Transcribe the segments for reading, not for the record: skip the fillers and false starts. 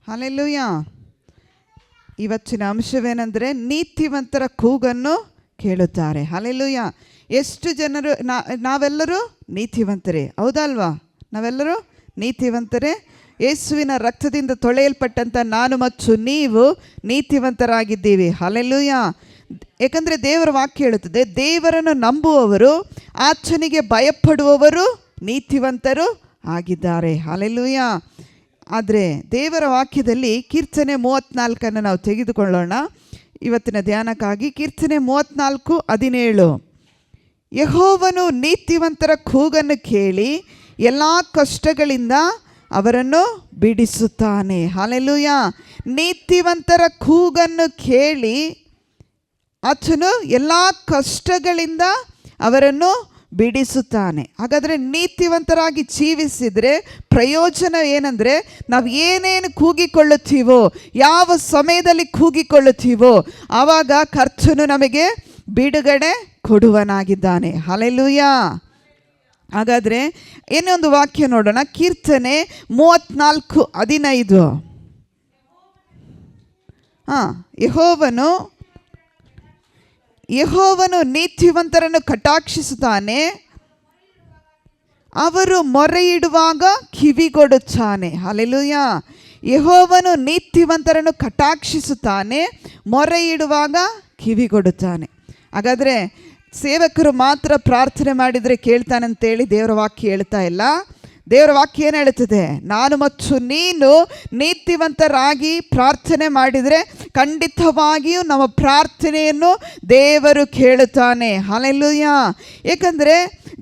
Hallelujah. ಇವತ್ತಿನ ಅಂಶವೇನೆಂದರೆ ನೀತಿವಂತರ ಕೂಗನ್ನು ಕೇಳುತ್ತಾರೆ. ಹಲ್ಲೆಲೂಯ. ಎಷ್ಟು ಜನರು ನಾವೆಲ್ಲರೂ ನೀತಿವಂತರೇ, ಹೌದಲ್ವಾ? ನಾವೆಲ್ಲರೂ ನೀತಿವಂತರೇ. ಯೇಸುವಿನ ರಕ್ತದಿಂದ ತೊಳೆಯಲ್ಪಟ್ಟಂಥ ನಾನು ಮತ್ತು ನೀವು ನೀತಿವಂತರಾಗಿದ್ದೀವಿ. ಹಲ್ಲೆಲೂಯ. ಏಕೆಂದರೆ ದೇವರ ವಾಕ್ಯ ಹೇಳುತ್ತದೆ, ದೇವರನ್ನು ನಂಬುವವರು, ಆತನಿಗೆ ಭಯಪಡುವವರು ನೀತಿವಂತರು ಆಗಿದ್ದಾರೆ. ಹಲ್ಲೆಲೂಯ. ಆದರೆ ದೇವರ ವಾಕ್ಯದಲ್ಲಿ ಕೀರ್ತನೆ 34 ನಾವು ತೆಗೆದುಕೊಳ್ಳೋಣ ಇವತ್ತಿನ ಧ್ಯಾನಕ್ಕಾಗಿ. ಕೀರ್ತನೆ 34:17. ಯೆಹೋವನು ನೀತಿವಂತರ ಕೂಗನ್ನು ಕೇಳಿ ಎಲ್ಲ ಕಷ್ಟಗಳಿಂದ ಅವರನ್ನು ಬಿಡಿಸುತ್ತಾನೆ. ಹಲ್ಲೆಲೂಯ. ನೀತಿವಂತರ ಕೂಗನ್ನು ಕೇಳಿ ಆತನು ಎಲ್ಲ ಕಷ್ಟಗಳಿಂದ ಅವರನ್ನು ಬಿಡಿಸುತ್ತಾನೆ. ಹಾಗಾದರೆ ನೀತಿವಂತರಾಗಿ ಜೀವಿಸಿದರೆ ಪ್ರಯೋಜನ ಏನಂದರೆ, ನಾವು ಏನೇನು ಕೂಗಿಕೊಳ್ಳುತ್ತೀವೋ, ಯಾವ ಸಮಯದಲ್ಲಿ ಕೂಗಿಕೊಳ್ಳುತ್ತೀವೋ ಆವಾಗ ಕರ್ತನು ನಮಗೆ ಬಿಡುಗಡೆ ಕೊಡುವನಾಗಿದ್ದಾನೆ. ಹಲ್ಲೆಲೂಯ. ಹಾಗಾದರೆ ಇನ್ನೊಂದು ವಾಕ್ಯ ನೋಡೋಣ. ಕೀರ್ತನೆ 34:15. ಯೆಹೋವನು ನೀತಿವಂತರನ್ನು ಕಟಾಕ್ಷಿಸುತ್ತಾನೆ, ಅವರು ಮೊರೆಯಿಡುವಾಗ ಕಿವಿಗೊಡುತ್ತಾನೆ. ಹಲ್ಲೆಲೂಯ. ಯೆಹೋವನು ನೀತಿವಂತರನ್ನು ಕಟಾಕ್ಷಿಸುತ್ತಾನೆ, ಮೊರೆಯಿಡುವಾಗ ಕಿವಿಗೊಡುತ್ತಾನೆ. ಹಾಗಾದರೆ ಸೇವಕರು ಮಾತ್ರ ಪ್ರಾರ್ಥನೆ ಮಾಡಿದರೆ ಕೇಳ್ತಾನಂತೇಳಿ ದೇವರ ವಾಕ್ಯ ಹೇಳ್ತಾ ಇಲ್ಲ. ದೇವರ ವಾಕ್ಯ ಏನು ಹೇಳುತ್ತದೆ? ನಾನು ಮತ್ತು ನೀನು ನೀತಿವಂತರಾಗಿ ಪ್ರಾರ್ಥನೆ ಮಾಡಿದರೆ ಖಂಡಿತವಾಗಿಯೂ ನಮ್ಮ ಪ್ರಾರ್ಥನೆಯನ್ನು ದೇವರು ಕೇಳುತ್ತಾನೆ. ಹಲ್ಲೆಲೂಯ. ಏಕೆಂದರೆ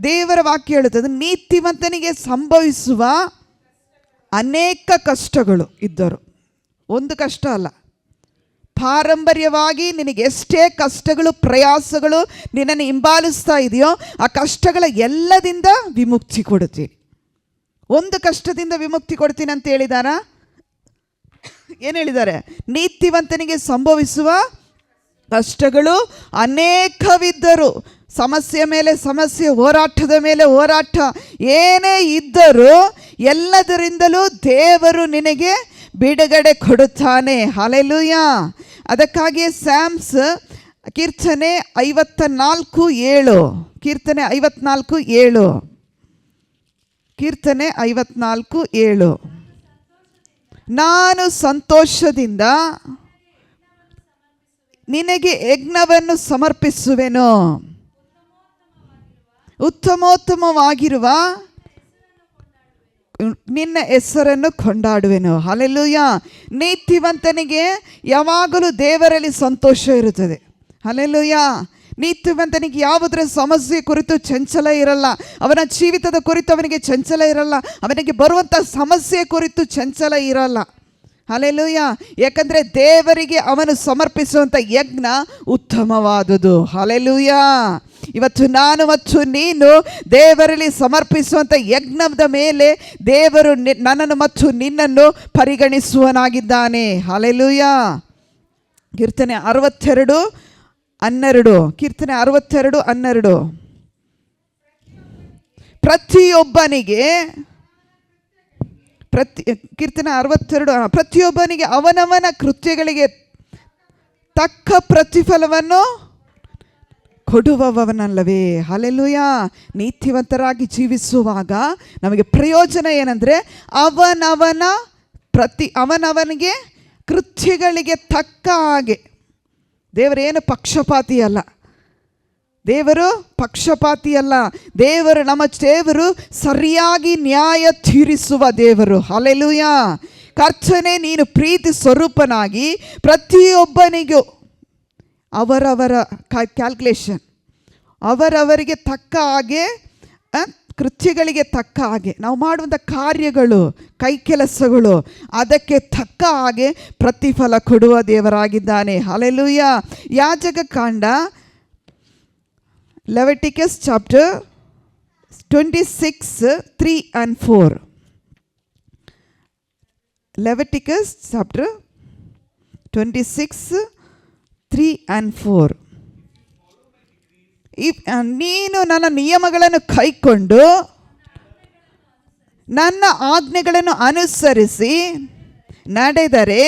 ದೇವರ ವಾಕ್ಯ ಹೇಳುತ್ತದೆ, ನೀತಿವಂತನಿಗೆ ಸಂಭವಿಸುವ ಅನೇಕ ಕಷ್ಟಗಳು ಇದ್ದರು. ಒಂದು ಕಷ್ಟ ಅಲ್ಲ, ಪಾರಂಪರ್ಯವಾಗಿ ನಿನಗೆ ಎಷ್ಟೇ ಕಷ್ಟಗಳು ಪ್ರಯಾಸಗಳು ನಿನ್ನನ್ನು ಹಿಂಬಾಲಿಸ್ತಾ ಇದೆಯೋ ಆ ಕಷ್ಟಗಳ ಎಲ್ಲದಿಂದ ವಿಮುಕ್ತಿ ಕೊಡುತ್ತೀನಿ. ಒಂದು ಕಷ್ಟದಿಂದ ವಿಮುಕ್ತಿ ಕೊಡ್ತೀನಿ ಅಂತ ಹೇಳಿದಾರಾ? ಏನು ಹೇಳಿದ್ದಾರೆ? ನೀತಿವಂತನಿಗೆ ಸಂಭವಿಸುವ ಕಷ್ಟಗಳು ಅನೇಕವಿದ್ದರು. ಸಮಸ್ಯೆ ಮೇಲೆ ಸಮಸ್ಯೆ, ಹೋರಾಟದ ಮೇಲೆ ಹೋರಾಟ, ಏನೇ ಇದ್ದರೂ ಎಲ್ಲದರಿಂದಲೂ ದೇವರು ನಿನಗೆ ಬಿಡುಗಡೆ ಕೊಡುತ್ತಾನೆ. ಹಲ್ಲೆಲೂಯ. ಅದಕ್ಕಾಗಿ ಸ್ಯಾಮ್ಸ್ ಕೀರ್ತನೆ 54:7. ಕೀರ್ತನೆ 54:7. ಕೀರ್ತನೆ 54:7. ನಾನು ಸಂತೋಷದಿಂದ ನಿನಗೆ ಯಜ್ಞವನ್ನು ಸಮರ್ಪಿಸುವೆನು, ಉತ್ತಮೋತ್ತಮವಾಗಿರುವ ನಿನ್ನ ಹೆಸರನ್ನು ಕೊಂಡಾಡುವೆನು. ಹಲ್ಲೆಲೂಯ. ನೀತಿವಂತನಿಗೆ ಯಾವಾಗಲೂ ದೇವರಲ್ಲಿ ಸಂತೋಷ ಇರುತ್ತದೆ. ಹಲ್ಲೆಲೂಯ. ನೀತಿವಂತನಿಗೆ ಯಾವುದರ ಸಮಸ್ಯೆ ಕುರಿತು ಚಂಚಲ ಇರಲ್ಲ. ಅವನ ಜೀವಿತದ ಕುರಿತು ಅವನಿಗೆ ಚಂಚಲ ಇರಲ್ಲ. ಅವನಿಗೆ ಬರುವಂಥ ಸಮಸ್ಯೆ ಕುರಿತು ಚಂಚಲ ಇರಲ್ಲ. ಹಲ್ಲೆಲೂಯ. ಯಾಕಂದರೆ ದೇವರಿಗೆ ಅವನು ಸಮರ್ಪಿಸುವಂಥ ಯಜ್ಞ ಉತ್ತಮವಾದುದು. ಹಲ್ಲೆಲೂಯ. ಇವತ್ತು ನಾನು ಮತ್ತು ನೀನು ದೇವರಲ್ಲಿ ಸಮರ್ಪಿಸುವಂಥ ಯಜ್ಞದ ಮೇಲೆ ದೇವರು ನನ್ನನ್ನು ಮತ್ತು ನಿನ್ನನ್ನು ಪರಿಗಣಿಸುವನಾಗಿದ್ದಾನೆ. ಹಲ್ಲೆಲೂಯ. ಕೀರ್ತನೆ 62:12. ಕೀರ್ತನೆ 62:12. ಪ್ರತಿಯೊಬ್ಬನಿಗೆ ಕೀರ್ತನೆ 62 ಪ್ರತಿಯೊಬ್ಬನಿಗೆ ಅವನವನ ಕೃತ್ಯಗಳಿಗೆ ತಕ್ಕ ಪ್ರತಿಫಲವನ್ನು ಕೊಡುವವನಲ್ಲವೇ. ಹಲ್ಲೆಲೂಯ. ನೀತಿವಂತರಾಗಿ ಜೀವಿಸುವಾಗ ನಮಗೆ ಪ್ರಯೋಜನ ಏನಂದರೆ ಅವನವನಿಗೆ ಕೃತ್ಯಗಳಿಗೆ ತಕ್ಕ ಹಾಗೆ. ದೇವರೇನು ಪಕ್ಷಪಾತಿ ಅಲ್ಲ. ದೇವರು ಪಕ್ಷಪಾತಿ ಅಲ್ಲ. ನಮ್ಮ ದೇವರು ಸರಿಯಾಗಿ ನ್ಯಾಯ ತೀರಿಸುವ ದೇವರು. ಹಲ್ಲೆಲೂಯ. ಕರ್ತನೇ, ನೀನು ಪ್ರೀತಿ ಸ್ವರೂಪನಾಗಿ ಪ್ರತಿಯೊಬ್ಬನಿಗೂ ಅವರವರ ಕ್ಯಾಲ್ಕುಲೇಷನ್, ಅವರವರಿಗೆ ತಕ್ಕ ಹಾಗೆ, ಕೃತ್ಯಗಳಿಗೆ ತಕ್ಕ ಹಾಗೆ, ನಾವು ಮಾಡುವಂಥ ಕಾರ್ಯಗಳು, ಕೈ ಕೆಲಸಗಳು, ಅದಕ್ಕೆ ತಕ್ಕ ಹಾಗೆ ಪ್ರತಿಫಲ ಕೊಡುವ ದೇವರಾಗಿದ್ದಾನೆ. Hallelujah. ಯಾಜಕಕಾಂಡ Leviticus chapter 26:3-4. Leviticus chapter 26:3-4. ನೀನು ನನ್ನ ನಿಯಮಗಳನ್ನು ಕೈಕೊಂಡು ನನ್ನ ಆಜ್ಞೆಗಳನ್ನು ಅನುಸರಿಸಿ ನಡೆದರೆ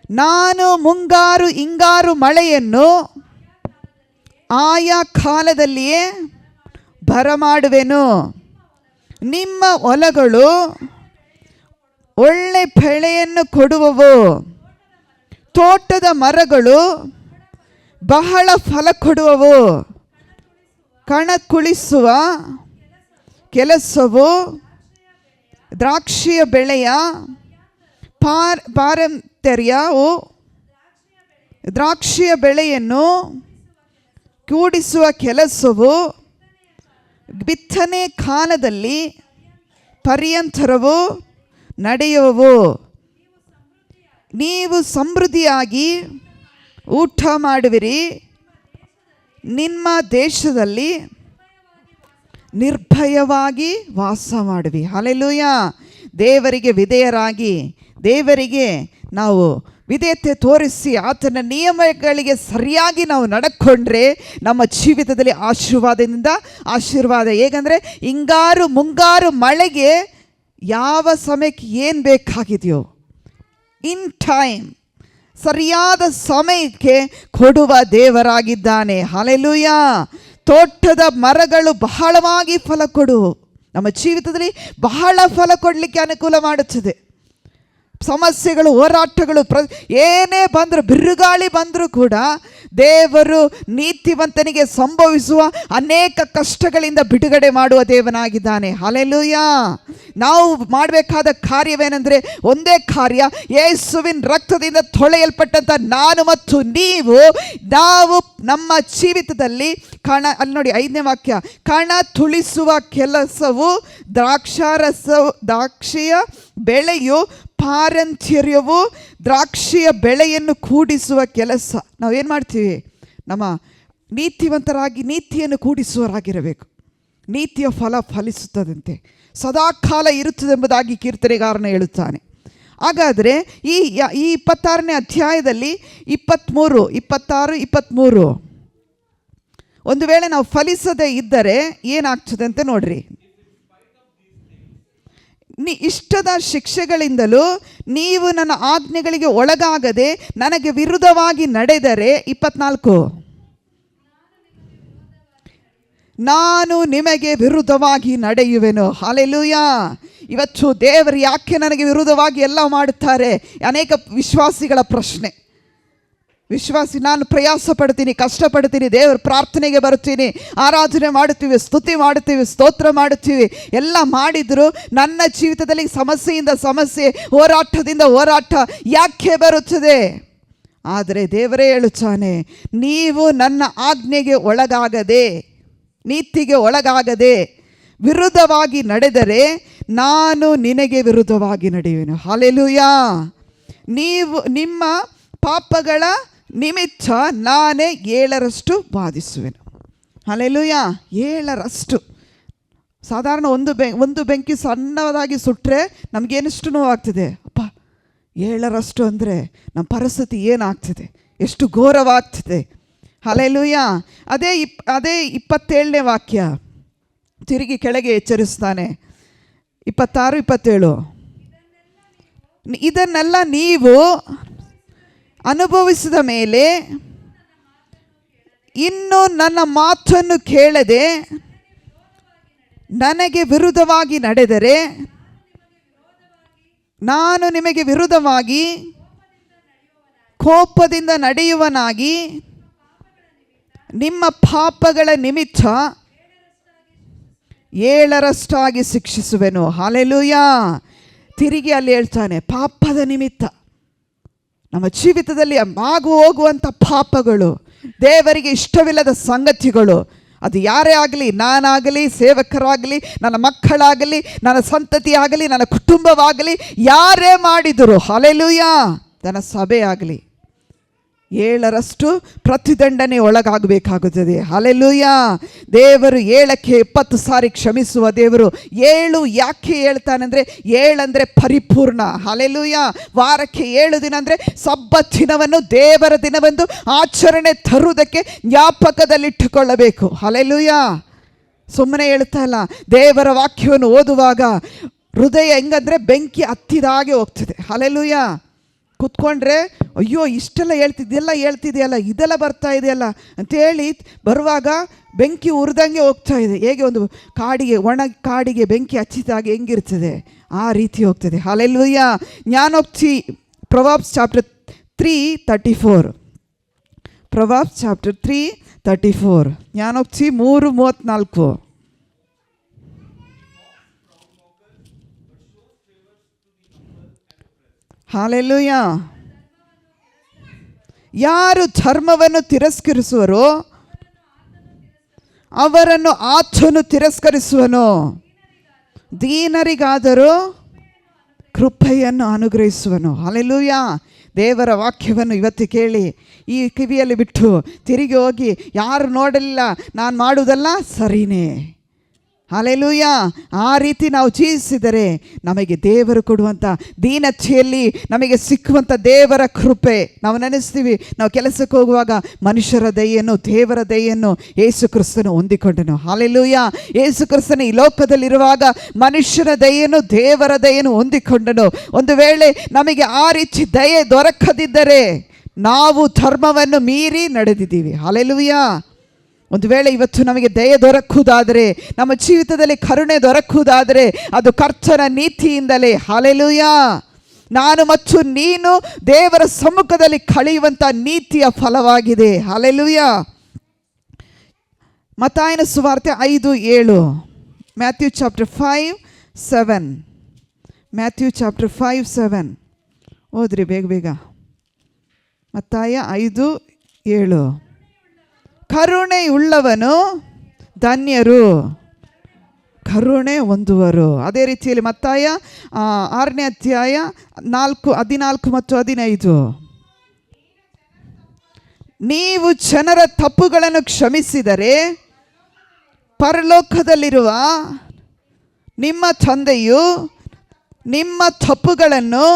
ನಾನು ಮುಂಗಾರು ಹಿಂಗಾರು ಮಳೆಯನ್ನು ಆಯಾ ಕಾಲದಲ್ಲಿಯೇ ಬರಮಾಡುವೆನು. ನಿಮ್ಮ ಹೊಲಗಳು ಒಳ್ಳೆ ಬೆಳೆಯನ್ನು ಕೊಡುವವು, ತೋಟದ ಮರಗಳು ಬಹಳ ಫಲ ಕೊಡುವವು. ಕಣ ಕುಳಿಸುವ ಕೆಲಸವು ದ್ರಾಕ್ಷಿಯ ಬೆಳೆಯ ಪಾರಂಪರ್ಯವು ದ್ರಾಕ್ಷಿಯ ಬೆಳೆಯನ್ನು ಕೂಡಿಸುವ ಕೆಲಸವು ಬಿತ್ತನೆ ಕಾಲದಲ್ಲಿ ಪರ್ಯಂತರವು ನಡೆಯುವವು. ನೀವು ಸಮೃದ್ಧಿಯಾಗಿ ಊಟ ಮಾಡುವಿರಿ, ನಿಮ್ಮ ದೇಶದಲ್ಲಿ ನಿರ್ಭಯವಾಗಿ ವಾಸ ಮಾಡುವಿ. ಹಲ್ಲೆಲೂಯ. ದೇವರಿಗೆ ವಿಧೇಯರಾಗಿ, ದೇವರಿಗೆ ನಾವು ವಿಧೇಯತೆ ತೋರಿಸಿ ಆತನ ನಿಯಮಗಳಿಗೆ ಸರಿಯಾಗಿ ನಾವು ನಡ್ಕೊಂಡ್ರೆ ನಮ್ಮ ಜೀವಿತದಲ್ಲಿ ಆಶೀರ್ವಾದ. ಹೇಗಂದರೆ ಹಿಂಗಾರು ಮುಂಗಾರು ಮಳೆಗೆ ಯಾವ ಸಮಯಕ್ಕೆ ಏನು ಬೇಕಾಗಿದೆಯೋ ಇನ್ ಟೈಮ್ ಸರಿಯಾದ ಸಮಯಕ್ಕೆ ಕೊಡುವ ದೇವರಾಗಿದ್ದಾನೆ. ಹಲ್ಲೆಲೂಯ. ತೋಟದ ಮರಗಳು ಬಹಳವಾಗಿ ಫಲ ಕೊಡು, ನಮ್ಮ ಜೀವಿತದಲ್ಲಿ ಬಹಳ ಫಲ ಕೊಡಲಿಕ್ಕೆ ಅನುಕೂಲ ಮಾಡುತ್ತದೆ. ಸಮಸ್ಯೆಗಳು, ಹೋರಾಟಗಳು ಏನೇ ಬಂದರೂ, ಬಿರುಗಾಳಿ ಬಂದರೂ ಕೂಡ ದೇವರು ನೀತಿವಂತನಿಗೆ ಸಂಭವಿಸುವ ಅನೇಕ ಕಷ್ಟಗಳಿಂದ ಬಿಡುಗಡೆ ಮಾಡುವ ದೇವನಾಗಿದ್ದಾನೆ. ಹಲ್ಲೆಲೂಯ. ನಾವು ಮಾಡಬೇಕಾದ ಕಾರ್ಯವೇನೆಂದರೆ ಒಂದೇ ಕಾರ್ಯ, ಯೇಸುವಿನ ರಕ್ತದಿಂದ ತೊಳೆಯಲ್ಪಟ್ಟಂಥ ನಾನು ಮತ್ತು ನಾವು ನಮ್ಮ ಜೀವಿತದಲ್ಲಿ ಅಲ್ಲಿ ನೋಡಿ 5ನೇ ವಾಕ್ಯ, ಕಣ ತುಳಿಸುವ ಕೆಲಸವು ದ್ರಾಕ್ಷಿಯ ಬೆಳೆಯು ಪಾರಂಪರ್ಯವು ದ್ರಾಕ್ಷಿಯ ಬೆಳೆಯನ್ನು ಕೂಡಿಸುವ ಕೆಲಸ. ನಾವೇನು ಮಾಡ್ತೀವಿ? ನಮ್ಮ ನೀತಿವಂತರಾಗಿ ನೀತಿಯನ್ನು ಕೂಡಿಸುವರಾಗಿರಬೇಕು. ನೀತಿಯ ಫಲ ಫಲಿಸುತ್ತದಂತೆ, ಸದಾಕಾಲ ಇರುತ್ತದೆಂಬುದಾಗಿ ಕೀರ್ತನೆಗಾರನ ಹೇಳುತ್ತಾನೆ. ಹಾಗಾದರೆ ಈ 26ನೇ ಅಧ್ಯಾಯದಲ್ಲಿ 23, 26, 23 ಒಂದು ವೇಳೆ ನಾವು ಫಲಿಸದೇ ಇದ್ದರೆ ಏನಾಗ್ತದೆ ಅಂತ ನೋಡ್ರಿ. ಇಷ್ಟದ ಶಿಕ್ಷೆಗಳಿಂದಲೂ ನೀವು ನನ್ನ ಆಜ್ಞೆಗಳಿಗೆ ಒಳಗಾಗದೆ ನನಗೆ ವಿರುದ್ಧವಾಗಿ ನಡೆದರೆ 24 ನಾನು ನಿಮಗೆ ವಿರುದ್ಧವಾಗಿ ನಡೆಯುವೆನು. ಹಲ್ಲೆಲೂಯ. ಇವತ್ತು ದೇವರು ಯಾಕೆ ನನಗೆ ವಿರುದ್ಧವಾಗಿ ಎಲ್ಲ ಮಾಡುತ್ತಾರೆ? ಅನೇಕ ವಿಶ್ವಾಸಿಗಳ ಪ್ರಶ್ನೆ. ವಿಶ್ವಾಸಿ, ನಾನು ಪ್ರಯಾಸ ಪಡ್ತೀನಿ, ಕಷ್ಟಪಡ್ತೀನಿ, ದೇವರ ಪ್ರಾರ್ಥನೆಗೆ ಬರ್ತೀನಿ, ಆರಾಧನೆ ಮಾಡುತ್ತೀವಿ, ಸ್ತುತಿ ಮಾಡುತ್ತೀವಿ, ಸ್ತೋತ್ರ ಮಾಡುತ್ತೀವಿ, ಎಲ್ಲ ಮಾಡಿದರೂ ನನ್ನ ಜೀವಿತದಲ್ಲಿ ಸಮಸ್ಯೆಯಿಂದ ಸಮಸ್ಯೆ, ಹೋರಾಟದಿಂದ ಹೋರಾಟ ಯಾಕೆ ಬರುತ್ತದೆ? ಆದರೆ ದೇವರೇ ಹೇಳುತ್ತಾನೆ, ನೀವು ನನ್ನ ಆಜ್ಞೆಗೆ ಒಳಗಾಗದೆ, ನೀತಿಗೆ ಒಳಗಾಗದೆ ವಿರುದ್ಧವಾಗಿ ನಡೆದರೆ ನಾನು ನಿನಗೆ ವಿರುದ್ಧವಾಗಿ ನಡೆಯುವೆನು. ಹಲ್ಲೆಲೂಯಾ. ನಿಮ್ಮ ಪಾಪಗಳ ನಿಮಿತ್ತ ನಾನೇ 7ರಷ್ಟು ಬಾಧಿಸುವೆನು. ಹಲ್ಲೆಲೂಯಾ. 7ರಷ್ಟು. ಸಾಧಾರಣ ಒಂದು ಬೆಂಕಿ ಸಣ್ಣದಾಗಿ ಸುಟ್ಟರೆ ನಮಗೇನಷ್ಟು ನೋವಾಗ್ತದೆ. ಅಪ್ಪ, 7ರಷ್ಟು ಅಂದರೆ ನಮ್ಮ ಪರಿಸ್ಥಿತಿ ಏನಾಗ್ತದೆ, ಎಷ್ಟು ಘೋರವಾಗ್ತದೆ. ಹಲ್ಲೆಲೂಯಾ. ಅದೇ 27ನೇ ವಾಕ್ಯ ತಿರುಗಿ ಕೆಳಗೆ ಎಚ್ಚರಿಸ್ತಾನೆ. 26, 27 ಇದನ್ನೆಲ್ಲ ನೀವು ಅನುಭವಿಸಿದ ಮೇಲೆ ಇನ್ನು ನನ್ನ ಮಾತನ್ನು ಕೇಳದೆ ನನಗೆ ವಿರುದ್ಧವಾಗಿ ನಡೆದರೆ ನಾನು ನಿಮಗೆ ವಿರುದ್ಧವಾಗಿ ಕೋಪದಿಂದ ನಡೆಯುವನಾಗಿ ನಿಮ್ಮ ಪಾಪಗಳ ನಿಮಿತ್ತ 7ರಷ್ಟಾಗಿ ಶಿಕ್ಷಿಸುವೆನು. ಹಲ್ಲೆಲೂಯಾ. ತಿರುಗಿ ಅಲ್ಲಿ ಹೇಳ್ತಾನೆ, ಪಾಪದ ನಿಮಿತ್ತ ನಮ್ಮ ಜೀವಿತದಲ್ಲಿ ಹೋಗುವಂಥ ಪಾಪಗಳು, ದೇವರಿಗೆ ಇಷ್ಟವಿಲ್ಲದ ಸಂಗತಿಗಳು, ಅದು ಯಾರೇ ಆಗಲಿ, ನಾನಾಗಲಿ, ಸೇವಕರಾಗಲಿ, ನನ್ನ ಮಕ್ಕಳಾಗಲಿ, ನನ್ನ ಸಂತತಿ ಆಗಲಿ, ನನ್ನ ಕುಟುಂಬವಾಗಲಿ, ಯಾರೇ ಮಾಡಿದರು, ಹಲ್ಲೆಲೂಯಾ, ನನ್ನ ಸಭೆ ಆಗಲಿ, 7ರಷ್ಟು ಪ್ರತಿದಂಡನೆ ಒಳಗಾಗಬೇಕಾಗುತ್ತದೆ. ಹಲ್ಲೆಲೂಯಾ. ದೇವರು 7ಕ್ಕೆ 70 ಸಾರಿ ಕ್ಷಮಿಸುವ ದೇವರು. 7 ಯಾಕೆ ಹೇಳ್ತಾನೆ ಅಂದರೆ, 7 ಅಂದರೆ ಪರಿಪೂರ್ಣ. ಹಲ್ಲೆಲೂಯಾ. ವಾರಕ್ಕೆ 7 ದಿನ ಅಂದರೆ ಸಬ್ಬತ್ ದಿನವನ್ನು ದೇವರ ದಿನವೆಂದು ಆಚರಣೆ ತರುವುದಕ್ಕೆ ಜ್ಞಾಪಕದಲ್ಲಿಟ್ಟುಕೊಳ್ಳಬೇಕು. ಹಲ್ಲೆಲೂಯಾ. ಸುಮ್ಮನೆ ಹೇಳ್ತಾ ಇಲ್ಲ. ದೇವರ ವಾಕ್ಯವನ್ನು ಓದುವಾಗ ಹೃದಯ ಹೆಂಗಂದರೆ ಬೆಂಕಿ ಹತ್ತಿದಾಗೆ ಹೋಗ್ತದೆ. ಹಲ್ಲೆಲೂಯ. ಕೂತ್ಕೊಂಡ್ರೆ ಅಯ್ಯೋ ಇಷ್ಟೆಲ್ಲ ಹೇಳ್ತಿದೆಯಲ್ಲ ಇದೆಲ್ಲ ಬರ್ತಾ ಇದೆಯಲ್ಲ ಅಂತೇಳಿ ಬರುವಾಗ ಬೆಂಕಿ ಉರಿದಂಗೆ ಹೋಗ್ತಾ ಇದೆ. ಹೇಗೆ ಒಂದು ಒಣ ಕಾಡಿಗೆ ಬೆಂಕಿ ಹಚ್ಚಿದಾಗ ಹೆಂಗಿರ್ತದೆ ಆ ರೀತಿ ಹೋಗ್ತದೆ. Hallelujah. ಜ್ಞಾನೋಕ್ತಿ proverbs chapter 3:34. Proverbs chapter 3:34. ಜ್ಞಾನೋಕ್ತಿ 3:34. Hallelujah. ಯಾರು ಧರ್ಮವನ್ನು ತಿರಸ್ಕರಿಸುವರೋ ಅವರನ್ನು ಆತನು ತಿರಸ್ಕರಿಸುವನು, ದೀನರಿಗಾದರೂ ಕೃಪೆಯನ್ನು ಅನುಗ್ರಹಿಸುವನು. ಹಲ್ಲೆಲೂಯ. ದೇವರ ವಾಕ್ಯವನ್ನು ಇವತ್ತು ಕೇಳಿ ಈ ಕಿವಿಯಲ್ಲಿ ಬಿಟ್ಟು ತಿರುಗಿ ಹೋಗಿ ಯಾರು ನೋಡಲಿಲ್ಲ ನಾನು ಮಾಡುವುದಲ್ಲ ಸರಿನೇ. ಹಲ್ಲೆಲೂಯ. ಆ ರೀತಿ ನಾವು ಜೀವಿಸಿದರೆ ನಮಗೆ ದೇವರು ಕೊಡುವಂಥ ದೀನತೆಯಲ್ಲಿ ನಮಗೆ ಸಿಕ್ಕುವಂಥ ದೇವರ ಕೃಪೆ. ನಾವು ನೆನೆಸ್ತೀವಿ, ನಾವು ಕೆಲಸಕ್ಕೆ ಹೋಗುವಾಗ ಮನುಷ್ಯರ ದಯೆಯನ್ನು ದೇವರ ದಯೆಯನ್ನು ಯೇಸು ಕ್ರಿಸ್ತನು ಹೊಂದಿಕೊಂಡನು. ಹಲ್ಲೆಲೂಯ. ಯೇಸು ಕ್ರಿಸ್ತನು ಈ ಲೋಕದಲ್ಲಿರುವಾಗ ಮನುಷ್ಯರ ದಯೆಯನ್ನು ದೇವರ ದಯೆಯನ್ನು ಹೊಂದಿಕೊಂಡನು. ಒಂದು ವೇಳೆ ನಮಗೆ ಆ ರೀತಿ ದಯೆ ದೊರಕದಿದ್ದರೆ ನಾವು ಧರ್ಮವನ್ನು ಮೀರಿ ನಡೆದಿದ್ದೀವಿ. ಹಲ್ಲೆಲೂಯ. ಒಂದು ವೇಳೆ ಇವತ್ತು ನಮಗೆ ದಯೆ ದೊರಕುವುದಾದರೆ, ನಮ್ಮ ಜೀವಿತದಲ್ಲಿ ಕರುಣೆ ದೊರಕುವುದಾದರೆ ಅದು ಕರ್ತನ ನೀತಿಯಿಂದಲೇ. ಹಲ್ಲೆಲೂಯ. ನಾನು ಮತ್ತು ನೀನು ದೇವರ ಸಮ್ಮುಖದಲ್ಲಿ ಕಳೆಯುವಂಥ ನೀತಿಯ ಫಲವಾಗಿದೆ. ಹಲ್ಲೆಲೂಯ. ಮತ್ತಾಯನ ಸುವಾರ್ತೆ 5:7. Matthew chapter 5:7. ಮ್ಯಾಥ್ಯೂ ಚಾಪ್ಟರ್ 5:7 ಓದ್ರಿ ಬೇಗ. ಮತ್ತಾಯ 5:7. ಕರುಣೆಯುಳ್ಳವನು ಧನ್ಯರು, ಕರುಣೆ ಹೊಂದುವರು. ಅದೇ ರೀತಿಯಲ್ಲಿ ಮತ್ತಾಯ 6ನೇ ಅಧ್ಯಾಯ 14 ಮತ್ತು 15. ನೀವು ಜನರ ತಪ್ಪುಗಳನ್ನು ಕ್ಷಮಿಸಿದರೆ ಪರಲೋಕದಲ್ಲಿರುವ ನಿಮ್ಮ ತಂದೆಯು ನಿಮ್ಮ ತಪ್ಪುಗಳನ್ನು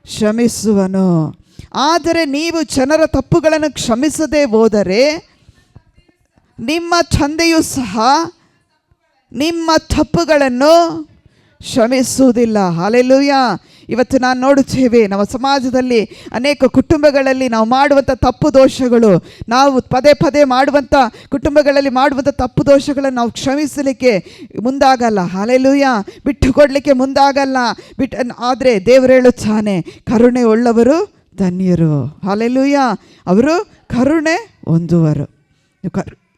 ಕ್ಷಮಿಸುವನು. ಆದರೆ ನೀವು ಜನರ ತಪ್ಪುಗಳನ್ನು ಕ್ಷಮಿಸದೆ ಹೋದರೆ ನಿಮ್ಮ ತಂದೆಯೂ ಸಹ ನಿಮ್ಮ ತಪ್ಪುಗಳನ್ನು ಕ್ಷಮಿಸುವುದಿಲ್ಲ. ಹಲ್ಲೆಲೂಯ. ಇವತ್ತು ನಾನು ನೋಡುತ್ತೇವೆ ನಮ್ಮ ಸಮಾಜದಲ್ಲಿ ಅನೇಕ ಕುಟುಂಬಗಳಲ್ಲಿ ನಾವು ಮಾಡುವಂಥ ತಪ್ಪು ದೋಷಗಳು, ನಾವು ಪದೇ ಮಾಡುವಂಥ ಕುಟುಂಬಗಳಲ್ಲಿ ಮಾಡುವಂಥ ತಪ್ಪು ದೋಷಗಳನ್ನು ನಾವು ಕ್ಷಮಿಸಲಿಕ್ಕೆ ಮುಂದಾಗಲ್ಲ. ಹಲ್ಲೆಲೂಯ. ಬಿಟ್ಟುಕೊಡಲಿಕ್ಕೆ ಮುಂದಾಗಲ್ಲ. ಆದರೆ ದೇವರು ಹೇಳುತ್ತಾನೆ, ಕರುಣೆ ಉಳ್ಳವರು ಧನ್ಯರು. ಹಲ್ಲೆಲೂಯ. ಅವರು ಕರುಣೆ ಹೊಂದುವರು.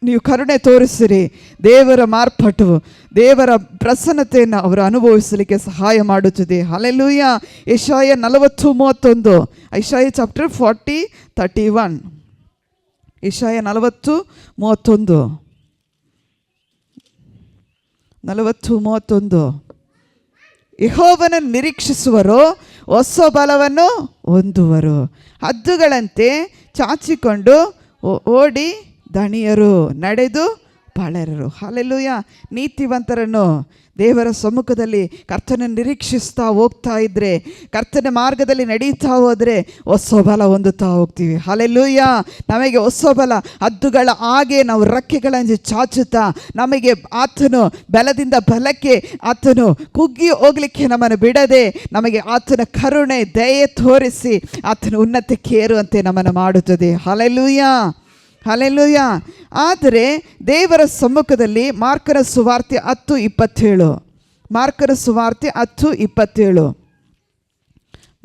ನೀವು ಕರುಣೆ ತೋರಿಸಿರಿ, ದೇವರ ಮಾರ್ಪಾಟು, ದೇವರ ಪ್ರಸನ್ನತೆಯನ್ನು ಅವರು ಅನುಭವಿಸಲಿಕ್ಕೆ ಸಹಾಯ ಮಾಡುತ್ತದೆ. ಹಲ್ಲೆಲೂಯ. ಯೆಶಾಯ 40:31. ಯೆಶಾಯ ಚಾಪ್ಟರ್ 40:31. ಯೆಶಾಯ 40:31. 40:31. ಯೆಹೋವನನ್ನು ನಿರೀಕ್ಷಿಸುವರು ಹೊಸ ಬಲವನ್ನು ಹೊಂದುವರು, ಹದ್ದುಗಳಂತೆ ಚಾಚಿಕೊಂಡು ಓಡಿ ದಣಿಯರು, ನಡೆದು ಬಾಳರರು. ಹಲ್ಲೆಲೂಯ. ನೀತಿವಂತರನ್ನು ದೇವರ ಸಮ್ಮುಖದಲ್ಲಿ ಕರ್ತನ ನಿರೀಕ್ಷಿಸ್ತಾ ಹೋಗ್ತಾ ಇದ್ದರೆ, ಕರ್ತನ ಮಾರ್ಗದಲ್ಲಿ ನಡೀತಾ ಹೋದರೆ ಹೊಸ ಬಲ ಹೊಂದುತ್ತಾ ಹೋಗ್ತೀವಿ. ಹಲ್ಲೆಲೂಯ. ನಮಗೆ ಹೊಸ ಬಲ, ಹದ್ದುಗಳ ಹಾಗೆ ನಾವು ರೆಕ್ಕೆಗಳನ್ನು ಚಾಚುತ್ತಾ ನಮಗೆ ಆತನು ಬಲದಿಂದ ಬಲಕ್ಕೆ ಆತನು ಕುಗ್ಗಿ ಹೋಗಲಿಕ್ಕೆ ನಮ್ಮನ್ನು ಬಿಡದೆ ನಮಗೆ ಆತನ ಕರುಣೆ ದಯೆ ತೋರಿಸಿ ಆತನ ಉನ್ನತಕ್ಕೆ ಏರುವಂತೆ ನಮ್ಮನ್ನು ಮಾಡುತ್ತದೆ. ಹಲ್ಲೆಲೂಯ. ಹಲ್ಲೆಲೂಯ. ಆದರೆ ದೇವರ ಸಮ್ಮುಖದಲ್ಲಿ ಮಾರ್ಕನ ಸುವಾರ್ತೆ 10:27. ಮಾರ್ಕನ ಸುವಾರ್ತೆ 10:27.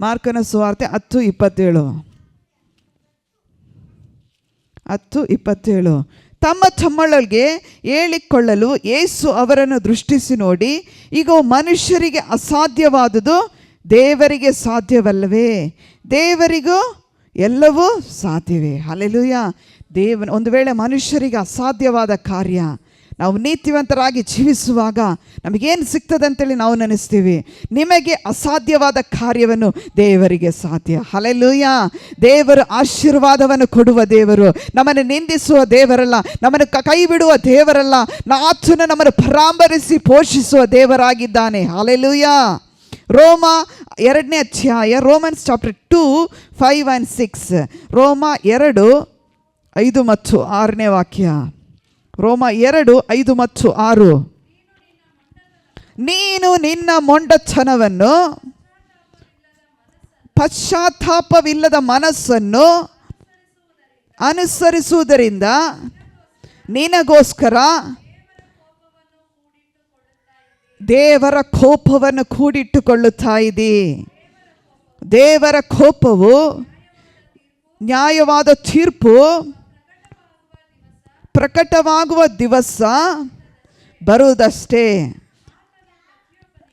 ಮಾರ್ಕನ ಸುವಾರ್ತೆ 10:27. 10:27. ತಮ್ಮೊಳಗೆ ಹೇಳಿಕೊಳ್ಳಲು ಯೇಸು ಅವರನ್ನು ದೃಷ್ಟಿಸಿ ನೋಡಿ, ಈಗ ಮನುಷ್ಯರಿಗೆ ಅಸಾಧ್ಯವಾದುದು ದೇವರಿಗೆ ಸಾಧ್ಯವಲ್ಲವೇ? ದೇವರಿಗೂ ಎಲ್ಲವೂ ಸಾಧ್ಯವೇ. ಹಲ್ಲೆಲೂಯ. ಒಂದು ವೇಳೆ ಮನುಷ್ಯರಿಗೆ ಅಸಾಧ್ಯವಾದ ಕಾರ್ಯ, ನಾವು ನೀತಿವಂತರಾಗಿ ಜೀವಿಸುವಾಗ ನಮಗೇನು ಸಿಗ್ತದೆ ಅಂತೇಳಿ ನಾವು ನೆನೆಸ್ತೀವಿ. ನಿಮಗೆ ಅಸಾಧ್ಯವಾದ ಕಾರ್ಯವನ್ನು ದೇವರಿಗೆ ಸಾಧ್ಯ. ಹಲ್ಲೆಲೂಯ. ದೇವರು ಆಶೀರ್ವಾದವನ್ನು ಕೊಡುವ ದೇವರು, ನಮ್ಮನ್ನು ನಿಂದಿಸುವ ದೇವರಲ್ಲ, ನಮ್ಮನ್ನು ಕೈ ಬಿಡುವ ದೇವರಲ್ಲ. ಆತನು ನಮ್ಮನ್ನು ಪರಾಂಬರಿಸಿ ಪೋಷಿಸುವ ದೇವರಾಗಿದ್ದಾನೆ. ಹಲ್ಲೆಲೂಯ. ರೋಮ 2ನೇ ಅಧ್ಯಾಯ, ರೋಮನ್ಸ್ ಚಾಪ್ಟರ್ 2:5-6. ರೋಮ 2:5 ಮತ್ತು 6 ವಾಕ್ಯ. ರೋಮ 2:5 ಮತ್ತು 6. ನೀನು ನಿನ್ನ ಮೊಂಡತನವನ್ನು, ಪಶ್ಚಾತ್ತಾಪವಿಲ್ಲದ ಮನಸ್ಸನ್ನು ಅನುಸರಿಸುವುದರಿಂದ ನಿನಗೋಸ್ಕರ ದೇವರ ಕೋಪವನ್ನು ಕೂಡಿಟ್ಟುಕೊಳ್ಳುತ್ತಾ ಇದ್ದಿ. ದೇವರ ಕೋಪವು, ನ್ಯಾಯವಾದ ತೀರ್ಪು ಪ್ರಕಟವಾಗುವ ದಿವಸ ಬರುವುದಷ್ಟೇ.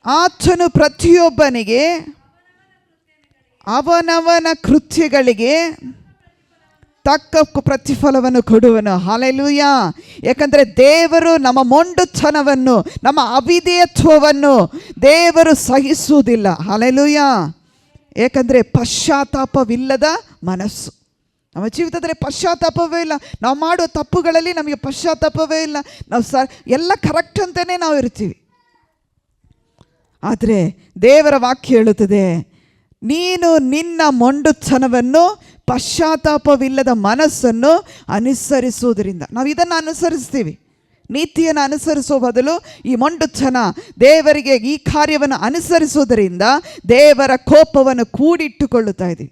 ಆತನು ಪ್ರತಿಯೊಬ್ಬನಿಗೆ ಅವನವನ ಕೃತ್ಯಗಳಿಗೆ ತಕ್ಕ ಪ್ರತಿಫಲವನ್ನು ಕೊಡುವನು. ಹಲ್ಲೆಲೂಯ. ಯಾಕಂದರೆ ದೇವರು ನಮ್ಮ ಮೊಂಡುತನವನ್ನು, ನಮ್ಮ ಅವಿಧೇಯತ್ವವನ್ನು ದೇವರು ಸಹಿಸುವುದಿಲ್ಲ. ಹಲ್ಲೆಲೂಯ. ಏಕೆಂದರೆ ಪಶ್ಚಾತ್ತಾಪವಿಲ್ಲದ ಮನಸ್ಸು. ನಮ್ಮ ಜೀವಿತದಲ್ಲಿ ಪಶ್ಚಾತ್ತಾಪವೇ ಇಲ್ಲ. ನಾವು ಮಾಡುವ ತಪ್ಪುಗಳಲ್ಲಿ ನಮಗೆ ಪಶ್ಚಾತ್ತಾಪವೇ ಇಲ್ಲ. ನಾವು ಎಲ್ಲ ಕರೆಕ್ಟ್ ಅಂತಲೇ ನಾವು ಇರ್ತೀವಿ. ಆದರೆ ದೇವರ ವಾಕ್ಯ ಹೇಳುತ್ತದೆ, ನೀನು ನಿನ್ನ ಮೊಂಡುತನವನ್ನು, ಪಶ್ಚಾತ್ತಾಪವಿಲ್ಲದ ಮನಸ್ಸನ್ನು ಅನುಸರಿಸುವುದರಿಂದ. ನಾವು ಇದನ್ನು ಅನುಸರಿಸ್ತೀವಿ. ನೀತಿಯನ್ನು ಅನುಸರಿಸುವ ಬದಲು ಈ ಮೊಂಡುತನ, ದೇವರಿಗೆ ಈ ಕಾರ್ಯವನ್ನು ಅನುಸರಿಸುವುದರಿಂದ ದೇವರ ಕೋಪವನ್ನು ಕೂಡಿಟ್ಟುಕೊಳ್ಳುತ್ತಾ ಇದ್ದೀವಿ.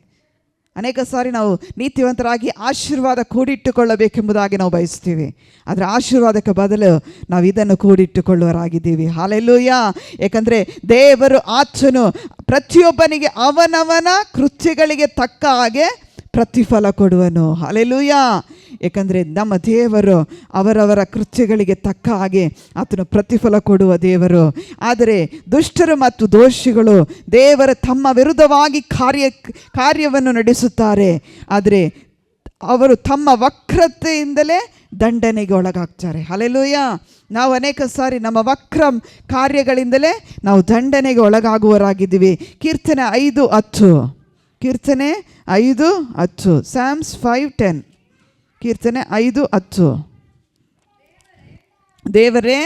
ಅನೇಕ ಸಾರಿ ನಾವು ನೀತಿವಂತರಾಗಿ ಆಶೀರ್ವಾದ ಕೂಡಿಟ್ಟುಕೊಳ್ಳಬೇಕೆಂಬುದಾಗಿ ನಾವು ಬಯಸ್ತೀವಿ. ಆದರೆ ಆಶೀರ್ವಾದಕ್ಕೆ ಬದಲು ನಾವು ಇದನ್ನು ಕೂಡಿಟ್ಟುಕೊಳ್ಳುವರಾಗಿದ್ದೀವಿ. ಹಲ್ಲೆಲೂಯ. ಏಕೆಂದರೆ ದೇವರು, ಆತನು ಪ್ರತಿಯೊಬ್ಬನಿಗೆ ಅವನವನ ಕೃತ್ಯಗಳಿಗೆ ತಕ್ಕ ಹಾಗೆ ಪ್ರತಿಫಲ ಕೊಡುವನು. ಹಲ್ಲೆಲೂಯ. ಏಕೆಂದರೆ ನಮ್ಮ ದೇವರು ಅವರವರ ಕೃತ್ಯಗಳಿಗೆ ತಕ್ಕ ಹಾಗೆ ಆತನು ಪ್ರತಿಫಲ ಕೊಡುವ ದೇವರು. ಆದರೆ ದುಷ್ಟರು ಮತ್ತು ದೋಷಿಗಳು ದೇವರ ತಮ್ಮ ವಿರುದ್ಧವಾಗಿ ಕಾರ್ಯವನ್ನು ನಡೆಸುತ್ತಾರೆ. ಆದರೆ ಅವರು ತಮ್ಮ ವಕ್ರತೆಯಿಂದಲೇ ದಂಡನೆಗೆ ಒಳಗಾಗ್ತಾರೆ. ಹಲ್ಲೆಲೂಯ. ನಾವು ಅನೇಕ ಸಾರಿ ನಮ್ಮ ವಕ್ರ ಕಾರ್ಯಗಳಿಂದಲೇ ನಾವು ದಂಡನೆಗೆ ಒಳಗಾಗುವವರಾಗಿದ್ದೀವಿ. ಕೀರ್ತನೆ 5:10. ಕೀರ್ತನೆ 5:10. Psalms 5:10. ಕೀರ್ತನೆ 5:10. ದೇವರೇ,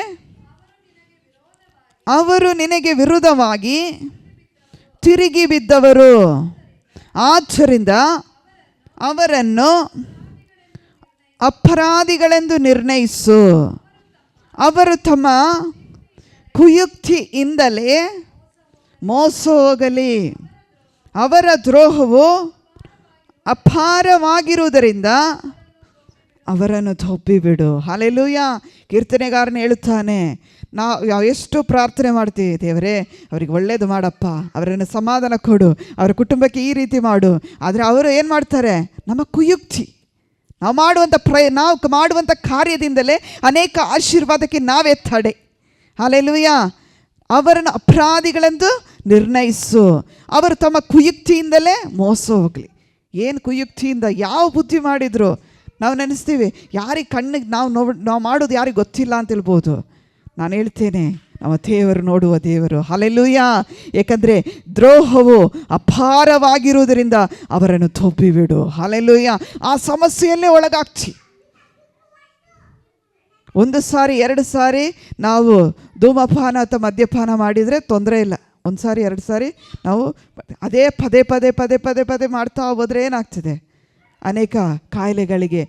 ಅವರು ನಿನಗೆ ವಿರುದ್ಧವಾಗಿ ತಿರುಗಿ ಬಿದ್ದವರು, ಆದ್ದರಿಂದ ಅವರನ್ನು ಅಪರಾಧಿಗಳೆಂದು ನಿರ್ಣಯಿಸು. ಅವರು ತಮ್ಮ ಕುಯುಕ್ತಿಯಿಂದಲೇ ಮೋಸ ಹೋಗಲಿ. ಅವರ ದ್ರೋಹವು ಅಪಾರವಾಗಿರುವುದರಿಂದ ಅವರನ್ನು ತಪ್ಪಿಬಿಡು. ಹಲ್ಲೆಲೂಯ. ಕೀರ್ತನೆಗಾರನು ಹೇಳುತ್ತಾನೆ, ನಾವು ಎಷ್ಟು ಪ್ರಾರ್ಥನೆ ಮಾಡ್ತೀವಿ, ದೇವರೇ ಅವರಿಗೆ ಒಳ್ಳೇದು ಮಾಡಪ್ಪ, ಅವರನ್ನು ಸಮಾಧಾನ ಕೊಡು, ಅವರ ಕುಟುಂಬಕ್ಕೆ ಈ ರೀತಿ ಮಾಡು. ಆದರೆ ಅವರು ಏನು ಮಾಡ್ತಾರೆ? ನಮ್ಮ ಕುಯುಕ್ತಿ, ನಾವು ಮಾಡುವಂಥ ಕಾರ್ಯದಿಂದಲೇ ಅನೇಕ ಆಶೀರ್ವಾದಕ್ಕೆ ನಾವೇ ತಡೆ. ಹಲ್ಲೆಲೂಯ. ಅವರನ್ನು ಅಪರಾಧಿಗಳೆಂದು ನಿರ್ಣಯಿಸು. ಅವರು ತಮ್ಮ ಕುಯುಕ್ತಿಯಿಂದಲೇ ಮೋಸ ಹೋಗಲಿ. ಏನು ಕುಯುಕ್ತಿಯಿಂದ? ಯಾವ ಬುದ್ಧಿ ಮಾಡಿದ್ರು? ನಾವು ನೆನೆಸ್ತೀವಿ, ಯಾರಿಗೆ ಕಣ್ಣಿಗೆ ನಾವು ಮಾಡೋದು ಯಾರಿಗೆ ಗೊತ್ತಿಲ್ಲ ಅಂತ ಹೇಳ್ಬೋದು. ನಾನು ಹೇಳ್ತೇನೆ, ನಮ್ಮ ದೇವರು ನೋಡುವ ದೇವರು. ಹಲ್ಲೆಲೂಯ. ಏಕೆಂದರೆ ದ್ರೋಹವು ಅಪಾರವಾಗಿರುವುದರಿಂದ ಅವರನ್ನು ತಬ್ಬಿಬಿಡು. ಹಲ್ಲೆಲೂಯ. ಆ ಸಮಸ್ಯೆಯಲ್ಲೇ ಒಳಗಾಗ್ತಿ. 1 ಸಾರಿ 2 ಸಾರಿ ನಾವು ಧೂಮಪಾನ ಅಥವಾ ಮದ್ಯಪಾನ ಮಾಡಿದರೆ ತೊಂದರೆ ಇಲ್ಲ. 1 ಸಾರಿ 2 ಸಾರಿ ನಾವು ಅದೇ ಪದೇ ಮಾಡ್ತಾ ಹೋದರೆ ಏನಾಗ್ತದೆ? ಅನೇಕ ಕಾಯಿಲೆಗಳಿಗೆ,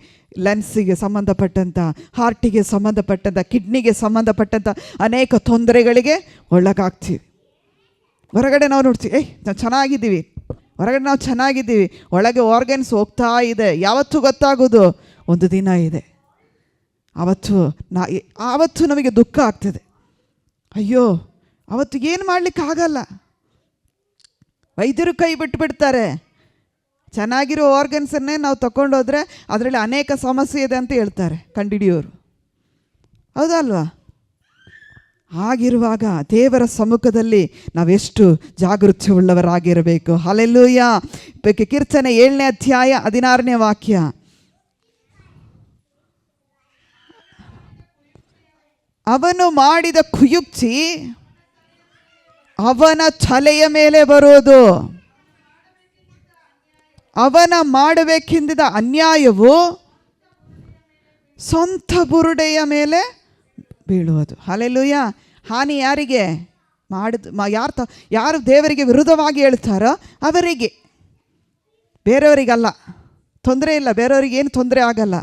ಲಂಗ್ಸಿಗೆ ಸಂಬಂಧಪಟ್ಟಂಥ, ಹಾರ್ಟಿಗೆ ಸಂಬಂಧಪಟ್ಟಂಥ, ಕಿಡ್ನಿಗೆ ಸಂಬಂಧಪಟ್ಟಂಥ ಅನೇಕ ತೊಂದರೆಗಳಿಗೆ ಒಳಗಾಗ್ತೀವಿ. ಹೊರಗಡೆ ನಾವು ನೋಡ್ತೀವಿ, ನಾವು ಚೆನ್ನಾಗಿದ್ದೀವಿ, ಹೊರಗಡೆ ನಾವು ಚೆನ್ನಾಗಿದ್ದೀವಿ, ಒಳಗೆ ಆರ್ಗನ್ಸ್ ಹೋಗ್ತಾ ಇದೆ. ಯಾವತ್ತೂ ಗೊತ್ತಾಗೋದು? ಒಂದು ದಿನ ಇದೆ. ಆವತ್ತು ನಮಗೆ ದುಃಖ ಆಗ್ತದೆ. ಅಯ್ಯೋ, ಅವತ್ತು ಏನು ಮಾಡಲಿಕ್ಕಾಗಲ್ಲ. ವೈದ್ಯರು ಕೈ ಬಿಟ್ಬಿಡ್ತಾರೆ. ಚೆನ್ನಾಗಿರೋ ಆರ್ಗನ್ಸನ್ನೇ ನಾವು ತಗೊಂಡೋದ್ರೆ ಅದರಲ್ಲಿ ಅನೇಕ ಸಮಸ್ಯೆ ಇದೆ ಅಂತ ಹೇಳ್ತಾರೆ ಕಂಡಿಡಿಯೋರು. ಹೌದಲ್ವಾ? ಹಾಗಿರುವಾಗ ದೇವರ ಸಮ್ಮುಖದಲ್ಲಿ ನಾವೆಷ್ಟು ಜಾಗೃತಿಯುಳ್ಳವರಾಗಿರಬೇಕು. ಹಲ್ಲೆಲೂಯ. ಕೀರ್ತನೆ 7ನೇ ಅಧ್ಯಾಯ 16ನೇ ವಾಕ್ಯ. ಅವನು ಮಾಡಿದ ಕುಯುಕ್ತಿ ಅವನ ತಲೆಯ ಮೇಲೆ ಬರುವುದು, ಅವನ ಮಾಡಬೇಕೆಂದಿದ್ದ ಅನ್ಯಾಯವು ಸ್ವಂತ ಬುರುಡೆಯ ಮೇಲೆ ಬೀಳುವುದು. ಹಲ್ಲೆಲೂಯ. ಹಾನಿ ಯಾರಿಗೆ? ಯಾರು ದೇವರಿಗೆ ವಿರುದ್ಧವಾಗಿ ಹೇಳ್ತಾರೋ ಅವರಿಗೆ, ಬೇರೆಯವರಿಗಲ್ಲ. ತೊಂದರೆ ಇಲ್ಲ, ಬೇರೆಯವರಿಗೆ ಏನು ತೊಂದರೆ ಆಗಲ್ಲ.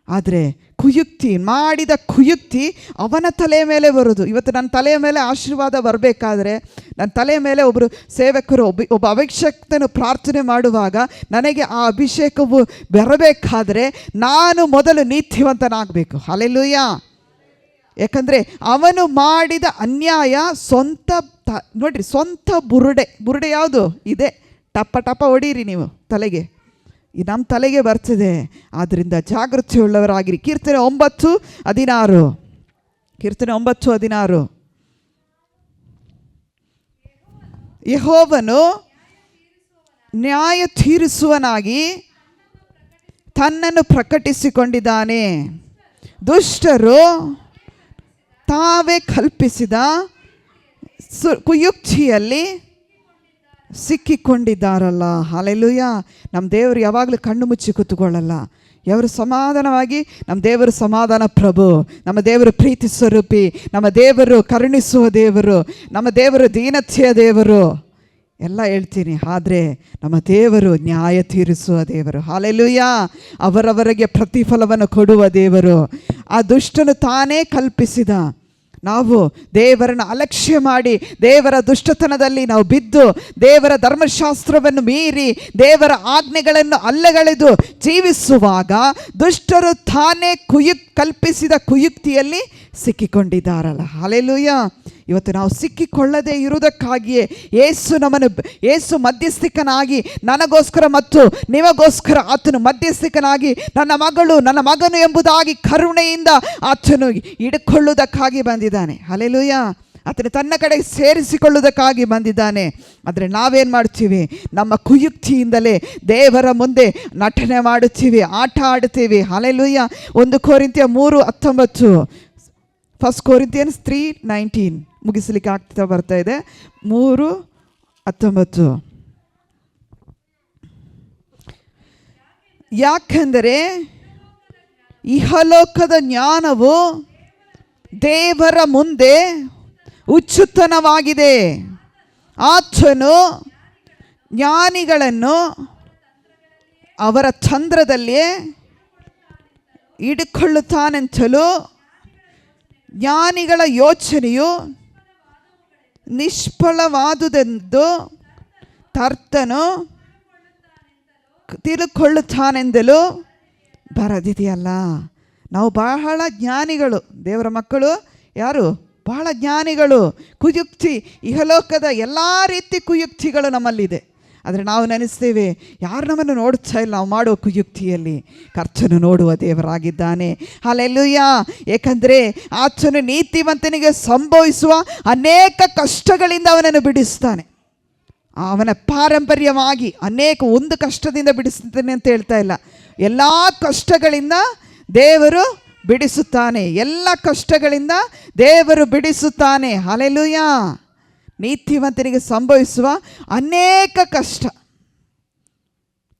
ಆದರೆ ಕುಯುಕ್ತಿ ಮಾಡಿದ ಕುಯುಕ್ತಿ ಅವನ ತಲೆಯ ಮೇಲೆ ಬರೋದು. ಇವತ್ತು ನನ್ನ ತಲೆಯ ಮೇಲೆ ಆಶೀರ್ವಾದ ಬರಬೇಕಾದ್ರೆ, ನನ್ನ ತಲೆಯ ಮೇಲೆ ಒಬ್ಬರು ಸೇವಕರು ಒಬ್ಬ ಅಭಿಷೇಕ್ತನು ಪ್ರಾರ್ಥನೆ ಮಾಡುವಾಗ ನನಗೆ ಆ ಅಭಿಷೇಕವು ಬರಬೇಕಾದ್ರೆ ನಾನು ಮೊದಲು ನೀತಿವಂತನಾಗಬೇಕು. ಹಲ್ಲೆಲೂಯಾ. ಯಾಕಂದರೆ ಅವನು ಮಾಡಿದ ಅನ್ಯಾಯ ಸ್ವಂತ ನೋಡಿರಿ, ಸ್ವಂತ ಬುರುಡೆ ಯಾವುದು ಇದೆ, ಟಪ್ಪ ಟಪ್ಪ ಹೊಡೀರಿ ನೀವು ತಲೆಗೆ, ನಮ್ಮ ತಲೆಗೆ ಬರ್ತದೆ. ಆದ್ದರಿಂದ ಜಾಗೃತಿಯುಳ್ಳವರಾಗಿರಿ. ಕೀರ್ತನೆ 9:16, ಕೀರ್ತನೆ 9:16. ಯೆಹೋವನು ನ್ಯಾಯ ತೀರಿಸುವನಾಗಿ ತನ್ನನ್ನು ಪ್ರಕಟಿಸಿಕೊಂಡಿದ್ದಾನೆ. ದುಷ್ಟರು ತಾವೇ ಕಲ್ಪಿಸಿದ ಕುಯುಕ್ತಿಯಲ್ಲಿ ಸಿಕ್ಕಿಕೊಂಡಿದ್ದಾರಲ್ಲ. ಹಲ್ಲೆಲೂಯಾ. ನಮ್ಮ ದೇವರು ಯಾವಾಗಲೂ ಕಣ್ಣು ಮುಚ್ಚಿ ಕೂತ್ಕೊಳ್ಳಲ್ಲ. ಯಾವರು ಸಮಾಧಾನವಾಗಿ, ನಮ್ಮ ದೇವರು ಸಮಾಧಾನ ಪ್ರಭು, ನಮ್ಮ ದೇವರು ಪ್ರೀತಿ ಸ್ವರೂಪಿ, ನಮ್ಮ ದೇವರು ಕರುಣಿಸುವ ದೇವರು, ನಮ್ಮ ದೇವರು ದೀನತೆಯ ದೇವರು ಎಲ್ಲ ಹೇಳ್ತೀನಿ. ಆದರೆ ನಮ್ಮ ದೇವರು ನ್ಯಾಯ ತೀರಿಸುವ ದೇವರು. ಹಲ್ಲೆಲೂಯಾ. ಅವರವರಿಗೆ ಪ್ರತಿಫಲವನ್ನು ಕೊಡುವ ದೇವರು. ಆ ದುಷ್ಟನು ತಾನೇ ಕಲ್ಪಿಸಿದ, ನಾವು ದೇವರನ್ನು ಅಲಕ್ಷ್ಯ ಮಾಡಿ ದೇವರ ದುಷ್ಟತನದಲ್ಲಿ ನಾವು ಬಿದ್ದು ದೇವರ ಧರ್ಮಶಾಸ್ತ್ರವನ್ನು ಮೀರಿ ದೇವರ ಆಜ್ಞೆಗಳನ್ನು ಅಲ್ಲಗಳೆದು ಜೀವಿಸುವಾಗ ದುಷ್ಟರು ತಾನೇ ಕಲ್ಪಿಸಿದ ಕುಯುಕ್ತಿಯಲ್ಲಿ ಸಿಕ್ಕಿಕೊಂಡಿದ್ದಾರಲ್ಲ. ಹಲ್ಲೆಲೂಯಾ. ಇವತ್ತು ನಾವು ಸಿಕ್ಕಿಕೊಳ್ಳದೆ ಇರುವುದಕ್ಕಾಗಿಯೇ ಯೇಸು ಮಧ್ಯಸ್ಥಿಕನಾಗಿ ನನಗೋಸ್ಕರ ಮತ್ತು ನಿಮಗೋಸ್ಕರ ಆತನು ಮಧ್ಯಸ್ಥಿಕನಾಗಿ ನನ್ನ ಮಗಳು ನನ್ನ ಮಗನು ಎಂಬುದಾಗಿ ಕರುಣೆಯಿಂದ ಆತನು ಹಿಡ್ಕೊಳ್ಳುವುದಕ್ಕಾಗಿ ಬಂದಿದ್ದಾನೆ. ಹಲ್ಲೆಲೂಯಾ. ಆತನು ತನ್ನ ಕಡೆ ಸೇರಿಸಿಕೊಳ್ಳುವುದಕ್ಕಾಗಿ ಬಂದಿದ್ದಾನೆ. ಆದರೆ ನಾವೇನು ಮಾಡ್ತೀವಿ? ನಮ್ಮ ಕುಯುಕ್ತಿಯಿಂದಲೇ ದೇವರ ಮುಂದೆ ನಟನೆ ಮಾಡುತ್ತೀವಿ, ಆಟ ಆಡುತ್ತೀವಿ. ಹಲ್ಲೆಲೂಯಾ. 1 ಕೊರಿಂಥಿಯ 3:19, 1 Corinthians 3:19 ಮುಗಿಸಲಿಕ್ಕೆ ಆಗ್ತಾ ಬರ್ತಾ ಇದೆ. 3:19. ಯಾಕೆಂದರೆ ಇಹಲೋಕದ ಜ್ಞಾನವು ದೇವರ ಮುಂದೆ ಹುಚ್ಚುತನವಾಗಿದೆ. ಆತನು ಜ್ಞಾನಿಗಳನ್ನು ಅವರ ಚಂದ್ರದಲ್ಲಿಯೇ ಹಿಡಿಕೊಳ್ಳುತ್ತಾನೆಂತಲೂ ಜ್ಞಾನಿಗಳ ಯೋಚನೆಯು ನಿಷ್ಫಲವಾದುದೆಂದು ಕರ್ತನು ತಿಳುಕೊಳ್ಳುತ್ತಾನೆಂದಲೂ ಬರೆದಿದೆಯಲ್ಲ. ನಾವು ಬಹಳ ಜ್ಞಾನಿಗಳು, ದೇವರ ಮಕ್ಕಳು ಯಾರು? ಬಹಳ ಜ್ಞಾನಿಗಳು. ಕುಯುಕ್ತಿ, ಇಹಲೋಕದ ಎಲ್ಲ ರೀತಿ ಕುಯುಕ್ತಿಗಳು ನಮ್ಮಲ್ಲಿದೆ. ಆದರೆ ನಾವು ನೆನೆಸ್ತೇವೆ, ಯಾರು ನಮ್ಮನ್ನು ನೋಡ್ತಾ ಇಲ್ಲ ನಾವು ಮಾಡುವ ಕುಯುಕ್ತಿಯಲ್ಲಿ. ಕರ್ತನು ನೋಡುವ ದೇವರಾಗಿದ್ದಾನೆ. ಹಲ್ಲೆಲೂಯಾ. ಏಕೆಂದರೆ ಆತನು ನೀತಿವಂತನಿಗೆ ಸಂಭವಿಸುವ ಅನೇಕ ಕಷ್ಟಗಳಿಂದ ಅವನನ್ನು ಬಿಡಿಸ್ತಾನೆ. ಅವನ ಪಾರಂಪರ್ಯವಾಗಿ ಒಂದು ಕಷ್ಟದಿಂದ ಬಿಡಿಸ್ತಾನೆ ಅಂತ ಹೇಳ್ತಾ ಇಲ್ಲ, ಎಲ್ಲ ಕಷ್ಟಗಳಿಂದ ದೇವರು ಬಿಡಿಸುತ್ತಾನೆ. ಎಲ್ಲ ಕಷ್ಟಗಳಿಂದ ದೇವರು ಬಿಡಿಸುತ್ತಾನೆ. ಹಲ್ಲೆಲೂಯಾ. ನೀತಿವಂತನಿಗೆ ಸಂಭವಿಸುವ ಅನೇಕ ಕಷ್ಟ,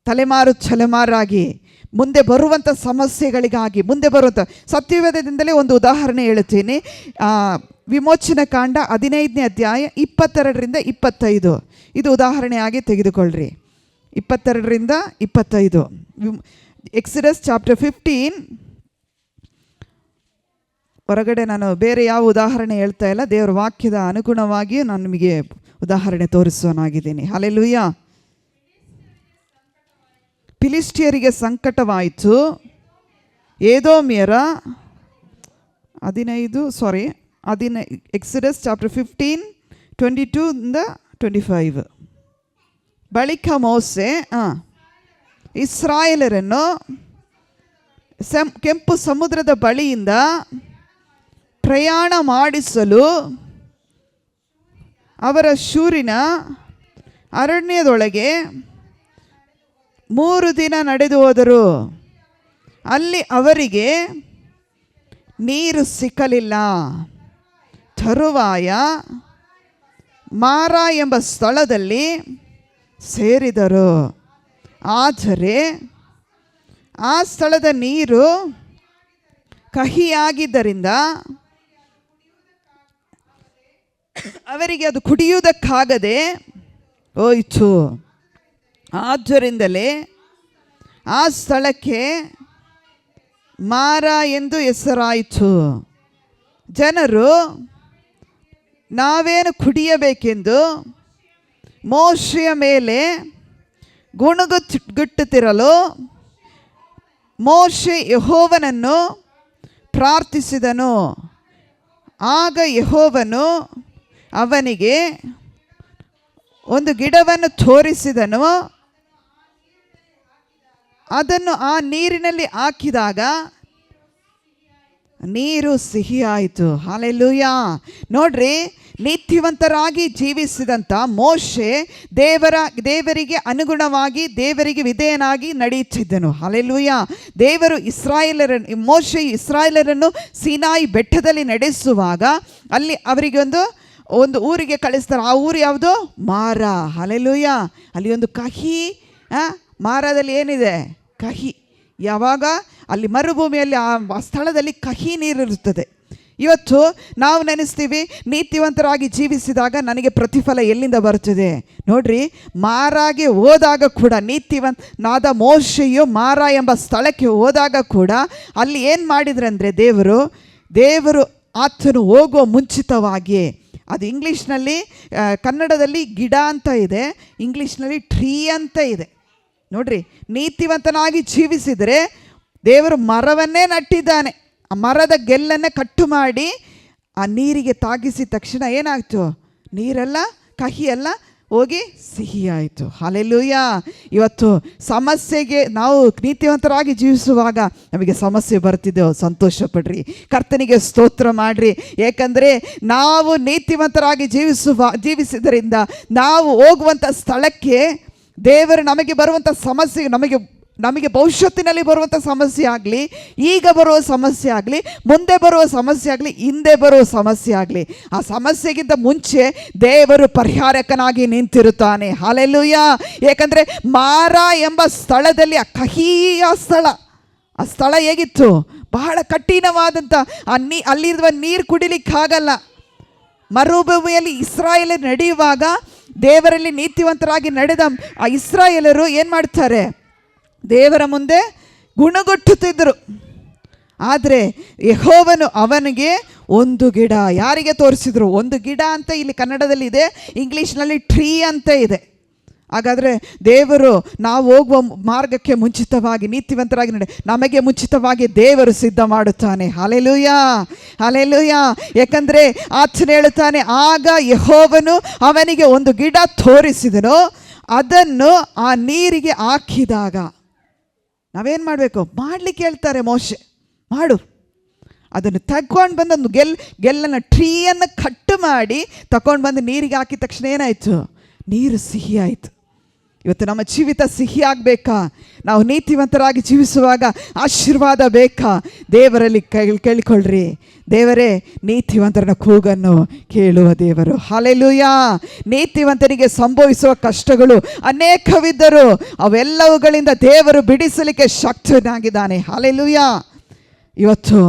ತಲೆಮಾರಾಗಿ ಮುಂದೆ ಬರುವಂಥ ಸಮಸ್ಯೆಗಳಿಗಾಗಿ, ಮುಂದೆ ಬರುವಂಥ ಸತ್ಯವೇದದಿಂದಲೇ ಒಂದು ಉದಾಹರಣೆ ಹೇಳುತ್ತೀನಿ. ವಿಮೋಚನ ಕಾಂಡ 15ನೇ ಅಧ್ಯಾಯ 22ರಿಂದ 25 ಇದು ಉದಾಹರಣೆಯಾಗಿ ತೆಗೆದುಕೊಳ್ಳ್ರಿ. 22ರಿಂದ 25. Exodus chapter 15. ಹೊರಗಡೆ ನಾನು ಬೇರೆ ಯಾವ ಉದಾಹರಣೆ ಹೇಳ್ತಾ ಇಲ್ಲ, ದೇವರ ವಾಕ್ಯದ ಅನುಗುಣವಾಗಿ ನಾನು ನಿಮಗೆ ಉದಾಹರಣೆ ತೋರಿಸುವನಾಗಿದ್ದೀನಿ. ಹಲ್ಲೆಲೂಯಾ. ಫಿಲಿಷ್ಟಿಯರಿಗೆ ಸಂಕಟವಾಯಿತು. ಏದೋಮ್ಯರ ಎಕ್ಸಡಸ್ ಚಾಪ್ಟರ್ 15:22-25. ಬಳಿಕ ಮೋಸೆ ಇಸ್ರಾಯೇಲರನ್ನು ಕೆಂಪು ಸಮುದ್ರದ ಬಳಿಯಿಂದ ಪ್ರಯಾಣ ಮಾಡಿಸಲು ಅವರ ಶೂರಿನ ಅರಣ್ಯದೊಳಗೆ 3 ದಿನ ನಡೆದು ಹೋದರು. ಅಲ್ಲಿ ಅವರಿಗೆ ನೀರು ಸಿಕ್ಕಲಿಲ್ಲ. ತರುವಾಯ ಮಾರಾ ಎಂಬ ಸ್ಥಳದಲ್ಲಿ ಸೇರಿದರು. ಆದರೆ ಆ ಸ್ಥಳದ ನೀರು ಕಹಿಯಾಗಿದ್ದರಿಂದ ಅವರಿಗೆ ಅದು ಕುಡಿಯುವುದಕ್ಕಾಗದೆ ಹೋಯಿತು. ಆದ್ದರಿಂದಲೇ ಆ ಸ್ಥಳಕ್ಕೆ ಮಾರ ಎಂದು ಹೆಸರಾಯಿತು. ಜನರು ನಾವೇನು ಕುಡಿಯಬೇಕೆಂದು ಮೋಶೆಯ ಮೇಲೆ ಗುಣಗುಟ್ಟುತ್ತಿರಲು ಮೋಶೆ ಯೆಹೋವನನ್ನು ಪ್ರಾರ್ಥಿಸಿದನು. ಆಗ ಯೆಹೋವನು ಅವನಿಗೆ ಒಂದು ಗಿಡವನ್ನು ತೋರಿಸಿದನು. ಅದನ್ನು ಆ ನೀರಿನಲ್ಲಿ ಹಾಕಿದಾಗ ನೀರು ಸಿಹಿಯಾಯಿತು. ಹಲ್ಲೆಲೂಯಾ. ನೋಡ್ರಿ, ನೀತಿವಂತರಾಗಿ ಜೀವಿಸಿದಂಥ ಮೋಶೆ ದೇವರಿಗೆ ಅನುಗುಣವಾಗಿ ದೇವರಿಗೆ ವಿಧೇಯನಾಗಿ ನಡೆಯುತ್ತಿದ್ದನು. ಹಲ್ಲೆಲೂಯಾ. ದೇವರು ಮೋಶೆ ಇಸ್ರಾಯೇಲರನ್ನು ಸೀನಾಯಿ ಬೆಟ್ಟದಲ್ಲಿ ನಡೆಸುವಾಗ ಅಲ್ಲಿ ಅವರಿಗೆ ಒಂದು ಊರಿಗೆ ಕಳಿಸ್ತಾರೆ. ಆ ಊರು ಯಾವುದು? ಮಾರ. ಹಲ್ಲೆಲೂಯಾ. ಅಲ್ಲಿ ಒಂದು ಕಹಿ, ಮಾರದಲ್ಲಿ ಏನಿದೆ? ಕಹಿ. ಯಾವಾಗ ಅಲ್ಲಿ ಮರುಭೂಮಿಯಲ್ಲಿ ಆ ಸ್ಥಳದಲ್ಲಿ ಕಹಿ ನೀರಿರುತ್ತದೆ. ಇವತ್ತು ನಾವು ನೆನೆಸ್ತೀವಿ, ನೀತಿವಂತರಾಗಿ ಜೀವಿಸಿದಾಗ ನನಗೆ ಪ್ರತಿಫಲ ಎಲ್ಲಿಂದ ಬರುತ್ತದೆ? ನೋಡ್ರಿ, ಮಾರಾಗೆ ಹೋದಾಗ ಕೂಡ ನೀತಿವಂತನಾದ ಮೋಶೆಯು ಮಾರ ಎಂಬ ಸ್ಥಳಕ್ಕೆ ಹೋದಾಗ ಕೂಡ ಅಲ್ಲಿ ಏನು ಮಾಡಿದ್ರಂದರೆ ದೇವರು ಆತನು ಹೋಗುವ ಮುಂಚಿತವಾಗಿ, ಅದು ಇಂಗ್ಲೀಷ್ನಲ್ಲಿ, ಕನ್ನಡದಲ್ಲಿ ಗಿಡ ಅಂತ ಇದೆ, ಇಂಗ್ಲೀಷ್ನಲ್ಲಿ ಟ್ರೀ ಅಂತ ಇದೆ. ನೋಡ್ರಿ, ನೀತಿವಂತನಾಗಿ ಜೀವಿಸಿದರೆ ದೇವರು ಮರವನ್ನೇ ನಟ್ಟಿದ್ದಾನೆ. ಆ ಮರದ ಗೆಲ್ಲನ್ನೇ ಕಟ್ಟು ಮಾಡಿ ಆ ನೀರಿಗೆ ತಾಗಿಸಿದ ತಕ್ಷಣ ಏನಾಗ್ತು? ನೀರೆಲ್ಲ, ಕಹಿಯೆಲ್ಲ ಹೋಗಿ ಸಿಹಿಯಾಯಿತು. ಹಲ್ಲೆಲೂಯಾ. ಇವತ್ತು ಸಮಸ್ಯೆಗೆ ನಾವು ನೀತಿವಂತರಾಗಿ ಜೀವಿಸುವಾಗ ನಮಗೆ ಸಮಸ್ಯೆ ಬರ್ತಿದ್ದೆವು, ಸಂತೋಷ ಪಡ್ರಿ, ಕರ್ತನಿಗೆ ಸ್ತೋತ್ರ ಮಾಡಿರಿ. ಏಕೆಂದರೆ ನಾವು ನೀತಿವಂತರಾಗಿ ಜೀವಿಸಿದ್ದರಿಂದ ನಾವು ಹೋಗುವಂಥ ಸ್ಥಳಕ್ಕೆ ದೇವರು ನಮಗೆ ಬರುವಂಥ ಸಮಸ್ಯೆ, ನಮಗೆ ಭವಿಷ್ಯತ್ತಿನಲ್ಲಿ ಬರುವಂಥ ಸಮಸ್ಯೆ ಆಗಲಿ, ಈಗ ಬರುವ ಸಮಸ್ಯೆ ಆಗಲಿ, ಮುಂದೆ ಬರುವ ಸಮಸ್ಯೆ ಆಗಲಿ, ಹಿಂದೆ ಬರುವ ಸಮಸ್ಯೆ ಆಗಲಿ, ಆ ಸಮಸ್ಯೆಗಿಂತ ಮುಂಚೆ ದೇವರು ಪರಿಹಾರಕನಾಗಿ ನಿಂತಿರುತ್ತಾನೆ. ಹಲ್ಲೆಲೂಯಾ. ಏಕೆಂದರೆ ಮಾರ ಎಂಬ ಸ್ಥಳದಲ್ಲಿ ಆ ಕಹಿಯ ಆ ಸ್ಥಳ ಹೇಗಿತ್ತು? ಬಹಳ ಕಠಿಣವಾದಂಥ ಅಲ್ಲಿರುವ ನೀರು ಕುಡಿಲಿಕ್ಕಾಗಲ್ಲ. ಮರುಭೂಮಿಯಲ್ಲಿ ಇಸ್ರಾಯೇಲರು ನಡೆಯುವಾಗ ದೇವರಲ್ಲಿ ನೀತಿವಂತರಾಗಿ ನಡೆದ ಆ ಇಸ್ರಾಯೇಲರು ಏನು ಮಾಡ್ತಾರೆ? ದೇವರ ಮುಂದೆ ಗುಣಗುಟ್ಟುತ್ತಿದ್ದರು. ಆದರೆ ಯೆಹೋವನು ಅವನಿಗೆ ಒಂದು ಗಿಡ, ಯಾರಿಗೆ ತೋರಿಸಿದ್ರು? ಒಂದು ಗಿಡ ಅಂತ ಇಲ್ಲಿ ಕನ್ನಡದಲ್ಲಿ ಇದೆ, ಇಂಗ್ಲೀಷ್ನಲ್ಲಿ ಟ್ರೀ ಅಂತ ಇದೆ. ಹಾಗಾದರೆ ದೇವರು ನಾವು ಹೋಗುವ ಮಾರ್ಗಕ್ಕೆ ಮುಂಚಿತವಾಗಿ ನೀತಿವಂತರಾಗಿ ನಮಗೆ ಮುಂಚಿತವಾಗಿ ದೇವರು ಸಿದ್ಧ ಮಾಡುತ್ತಾನೆ. Hallelujah, hallelujah. ಯಾಕಂದರೆ ಆತನು ಹೇಳುತ್ತಾನೆ, ಆಗ ಯೆಹೋವನು ಅವನಿಗೆ ಒಂದು ಗಿಡ ತೋರಿಸಿದನು, ಅದನ್ನು ಆ ನೀರಿಗೆ ಹಾಕಿದಾಗ ನಾವೇನು ಮಾಡಬೇಕು? ಮಾಡಲಿಕ್ಕೆ ಹೇಳ್ತಾರೆ ಮೋಶೆ, ಮಾಡು. ಅದನ್ನು ತಗೊಂಡು ಬಂದು ಒಂದು ಗೆಲ್ಲನ್ನು ಟ್ರೀಯನ್ನು ಕಟ್ಟು ಮಾಡಿ ತಗೊಂಡು ಬಂದು ನೀರಿಗೆ ಹಾಕಿದ ತಕ್ಷಣ ಏನಾಯಿತು? ನೀರು ಸಿಹಿಯಾಯಿತು. ಇವತ್ತು ನಮ್ಮ ಜೀವಿತ ಸಿಹಿ ಆಗಬೇಕಾ? ನಾವು ನೀತಿವಂತರಾಗಿ ಜೀವಿಸುವಾಗ ಆಶೀರ್ವಾದ ಬೇಕಾ? ದೇವರಲ್ಲಿ ಕೇಳಿಕೊಳ್ಳ್ರಿ. ದೇವರೇ, ನೀತಿವಂತರನ ಕೂಗನ್ನು ಕೇಳುವ ದೇವರು. ಹಲ್ಲೆಲೂಯಾ. ನೀತಿವಂತರಿಗೆ ಸಂಭವಿಸುವ ಕಷ್ಟಗಳು ಅನೇಕವಿದ್ದರೂ ಅವೆಲ್ಲವುಗಳಿಂದ ದೇವರು ಬಿಡಿಸಲಿಕ್ಕೆ ಶಕ್ತನಾಗಿದ್ದಾನೆ. ಹಲ್ಲೆಲೂಯಾ. ಇವತ್ತು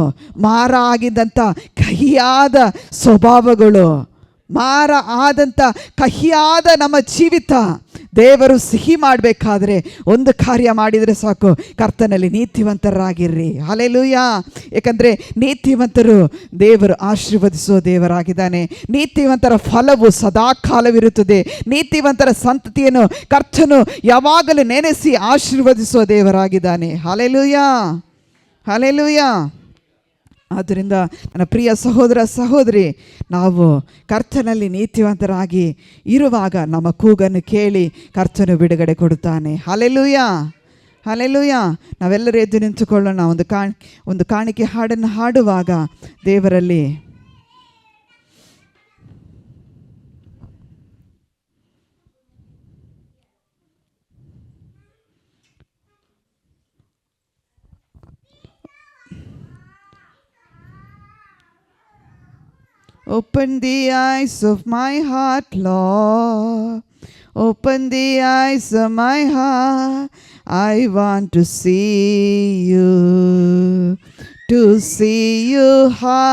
ಮಾರ ಆಗಿದ್ದಂಥ ಕಹಿಯಾದ ಸ್ವಭಾವಗಳು, ಮಾರ ಆದಂಥ ಕಹಿಯಾದ ನಮ್ಮ ಜೀವಿತ ದೇವರು ಸಿಹಿ ಮಾಡಬೇಕಾದ್ರೆ ಒಂದು ಕಾರ್ಯ ಮಾಡಿದರೆ ಸಾಕು, ಕರ್ತನಲ್ಲಿ ನೀತಿವಂತರಾಗಿರ್ರಿ. ಹಲ್ಲೆಲೂಯಾ. ಏಕೆಂದರೆ ನೀತಿವಂತರು ದೇವರು ಆಶೀರ್ವದಿಸುವ ದೇವರಾಗಿದ್ದಾನೆ. ನೀತಿವಂತರ ಫಲವು ಸದಾಕಾಲವಿರುತ್ತದೆ. ನೀತಿವಂತರ ಸಂತತಿಯನ್ನು ಕರ್ತನು ಯಾವಾಗಲೂ ನೆನೆಸಿ ಆಶೀರ್ವದಿಸುವ ದೇವರಾಗಿದ್ದಾನೆ. Hallelujah, hallelujah. ಆದ್ದರಿಂದ ನನ್ನ ಪ್ರಿಯ ಸಹೋದರ ಸಹೋದರಿ, ನಾವು ಕರ್ತನಲ್ಲಿ ನೀತಿವಂತರಾಗಿ ಇರುವಾಗ ನಮ್ಮ ಕೂಗನ್ನು ಕೇಳಿ ಕರ್ತನು ಬಿಡುಗಡೆ ಕೊಡುತ್ತಾನೆ. Hallelujah, hallelujah. ನಾವೆಲ್ಲರೂ ಎದ್ದು ನಿಂತುಕೊಳ್ಳೋಣ. ಒಂದು ಕಾಣಿಕೆ ಹಾಡನ್ನು ಹಾಡುವಾಗ ದೇವರಲ್ಲಿ Open the eyes of my heart, Lord. Open the eyes of my heart. I want to see you high.